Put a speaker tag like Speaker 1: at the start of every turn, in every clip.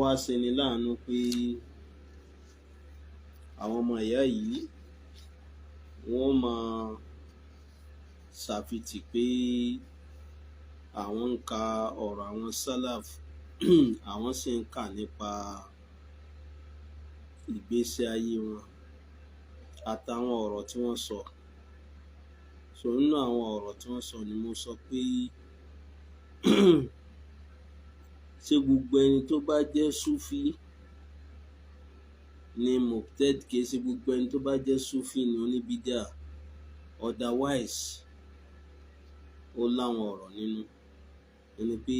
Speaker 1: wá ṣeni láàánú pé àwọn ọmọ ìyá yìí wọ́n máa ṣàfitì pé àwọn ń ka ọ̀rọ̀ àwọn sálàf àwọn sì ń kà nípa ìgbésí ayé wọn àtàwọn ọ̀rọ̀ tí wọ́n sọ. Nínú àwọn ọ̀rọ̀ tí wọ́n sọ ni mo sọ pé ṣé gbogbo ẹni tó bá jẹ́ súfí ni mubtadi, kìí ṣe gbogbo ẹni tó bá jẹ́ súfí ni oníbídà, otherwise ó láwọn ọ̀rọ̀ nínú. Ẹni pé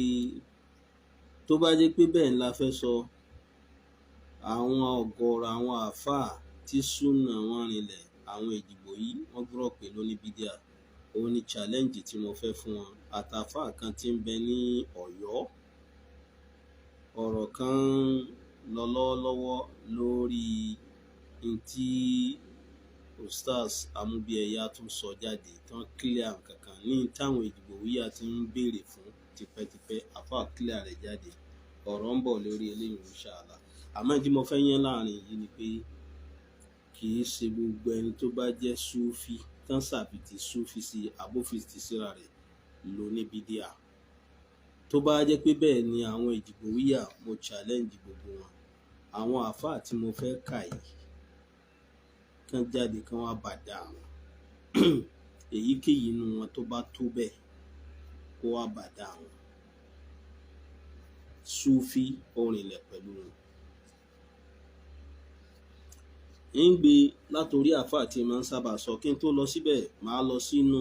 Speaker 1: tó bá jẹ́ pé bẹ́ẹ̀ ni la fẹ́ sọ, àwọn ọ̀gọ̀ọ̀rọ̀ àwọn àáfàá tí súnà wọn rinlẹ̀, àwọn Èjìgbò yìí wọ́n gbọ́dọ̀ pé lóníbídà. Òun ni challenge tí mo fẹ́ fún wọn. Àtàfáà kan tí ń bẹ ní Ọ̀yọ́, ọ̀rọ̀ kan lọ lọ́wọ́lọ́wọ́ lórí tí Ustaz Amúbíẹ̀yà tún sọ jáde tán clear kankan ní táwọn Èjìgbò wíyà ti ń béèrè fún tipẹ́tipẹ́, àfáà clear rẹ̀ jáde. Ọ̀rọ̀ ń bọ̀ lórí eléyìí inshallah. Àmọ́ tí mo fẹ́ yẹn láàrin yìí ni pé kì í ṣe gbogbo ẹni tó bá jẹ́ súfí tán ṣàfitì súfí sí abófitì síra rẹ̀ lóníbídà. Tó bá jẹ́ pé bẹ́ẹ̀ ni àwọn Èjìgbò wíyà, mo challenge gbogbo wọn. Àwọn àáfàá tí mo fẹ́ kà yìí kán jáde kán wá bàdá wọn. Èyíkéyìí inú wọn tó bá tó bẹ́ẹ̀ kó wá bàdá wọn. Súfí orinlẹ̀ pẹ̀lú wọn. ń gbé látòrí àáfàá tí máa ń sábà sọ. Kí n tó lọ síbẹ̀, màá lọ sínú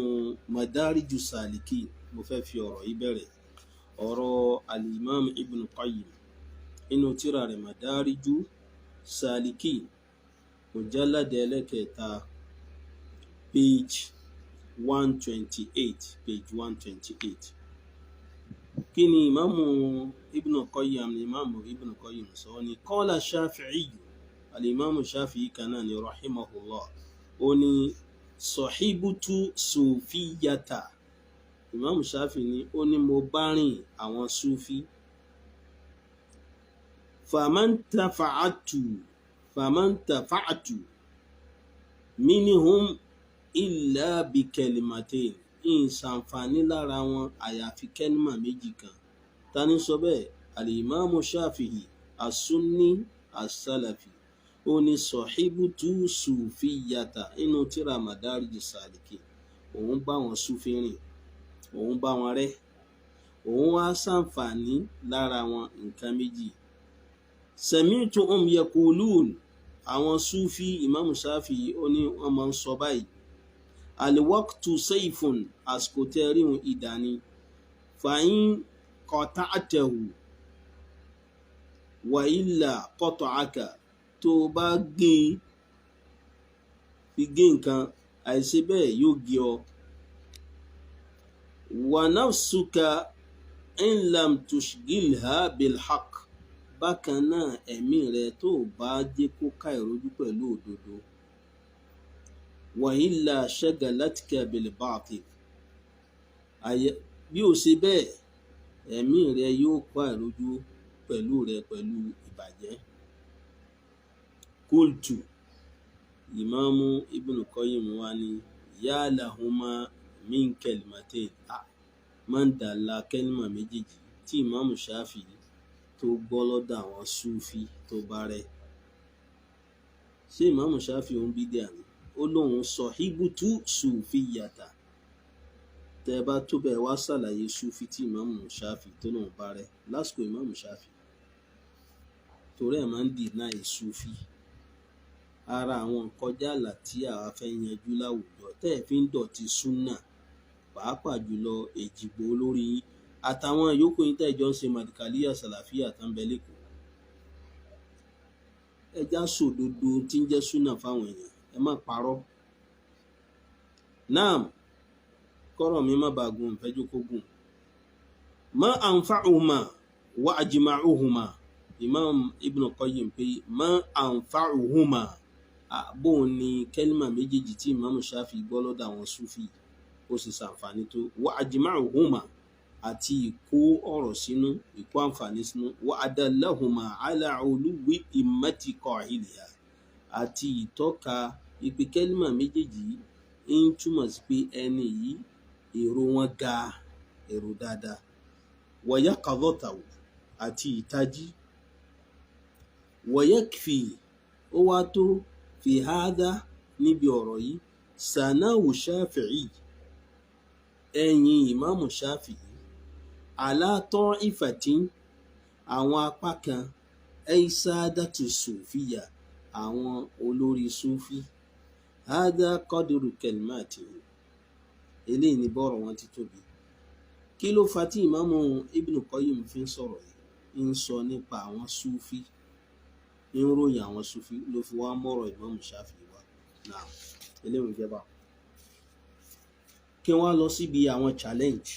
Speaker 1: Madariju Salikin. Mo fẹ́ fi ọ̀rọ̀ yìí bẹ̀rẹ̀. Ọ̀rọ̀ al-Imam Ibn Qayyim inú tírà rẹ̀ Madariju Salikin, mujallad ẹlẹ́kẹta, page 128. Kí ni Ìmáàmù Ibn Qayyim sọ? Ní qala Shafi'i, al-Imam Shafi'i kan náà ni rahimahullah, ó ní sahibutu sufiyata. Imam Shafi'i ni ó ní mo bá rìn àwọn súfí. faman tafa'atu minhum illa bi kalimatain, ìsànfàní lára wọn àyàfi kẹ́límà méjì kan. Ta ni sọ bẹ́ẹ̀? al-Imam Shafi'i as-Sunni as-Salafi. Ó ní sahibutu sufiyata inú tírà Madarij Salikin. Òun bá wọn súfí rìn, òun bá wọn rẹ́, òun wá ṣàǹfààní lára wọn nǹkan méjì. Sami'tuhum yaqulun, àwọn súfí Imam Shafi'i ó ní wọ́n máa ń sọ báyìí: al-waqtu sayfun, àsìkò tẹ́ríhun idà ni. Fa'in qata'tahu wa illa qata'aka, tó bá fi gé nǹkan, àìṣe bẹ́ẹ̀ yóò gé ọ. Wa nafsuka in lam tushghilha bil haqq, bákan náà ẹ̀mí rẹ tó bá jẹ́ kó ká ìrojú pẹ̀lú òdodo. Wa illa shagalatka bil batil, bí ó ṣe bẹ́ẹ̀ ẹ̀mí rẹ yóò ká ìrojú pẹ̀lú ìbàjẹ́. Qultu, Ìmáàmù Ibn Qayyim wa ni ya lahuma min kalimatain, máa ń dàla kẹ́límà méjèèjì tí Ìmáàmù Shafi'i tó gbọ́ lọ́dọ̀ àwọn súfí tó bá rẹ̀. Ṣé Ìmáàmù Shafi'i ń bídíà ni? Ó lóun sahibutu sufiyata. Tẹ́ bá tó bẹ́ẹ̀ wá ṣàlàyé súfí tí Ìmáàmù Shafi'i tó náà bá rẹ̀ lásìkò Ìmáàmù Shafi'i. Torí ẹ̀ máa ń deny súfí. Ara àwọn kọjá àlà tí àwa fẹ́ yanjú láwùjọ tẹ́ ẹ̀ fi ń dọ̀tí súnà, pàápàá jùlọ Èjìgbò olórí àtàwọn yòókù yín tẹ́ ìjọ ń ṣe Màdìkàlíyà Sàlàfíà tán bẹ lẹ́kọ̀ọ́. Ẹ já sòdodo tí ń jẹ́ súnà fáwọn èèyàn, ẹ má parọ́. Naam, kọ́rọ̀ mi má bàa gùn, ìfẹ́ jókòó gùn. Ma anfa'uhuma wa ajma'uhuma, Imam Ibn Qayyim pé ma anfa'uhuma, bóun ni kẹ́límà méjèèjì tí Imam Shafi'i gbọ́ lọ́dọ̀ àwọn súfí ó sì ṣàǹfààní tó. Wa ajma'uhuma, àti ìkó ọ̀rọ̀ sínú, ìkó àǹfààní sínú, wa adallahuma ala uluwi immati qa'iliha, àti ìtọ́ka ipe kẹ́límà méjèèjì ń túmọ̀ sí pé ẹni yìí èrò wọn ga, èrò dáadáa, wa yaqadhatahu, àti ìtají, wa yakfi, ó wá tó fi hadha, níbi ọ̀rọ̀ yìí, sanahu Shafi'i, ẹ̀yìn ìmáàmù Shafi'i, ala ta'ifatin, àwọn apá kan, ay sadatu sufiyya, àwọn olórí sufi, hadha qadru kalimatihi, eléyìí ni bọ́rọ̀ wọn ti tóbi. Kí ló fa tí ìmáàmù Ibn Qayyim fi ń sọ̀rọ̀ yìí? ń sọ nípa àwọn sufi, ń ròyìn àwọn sufi, ló fi wá mọ́rọ̀ ìmáàmù Shafi'i wá. Náà eléyìí ń jẹba. Kí wọ́n lọ síbi àwọn challenge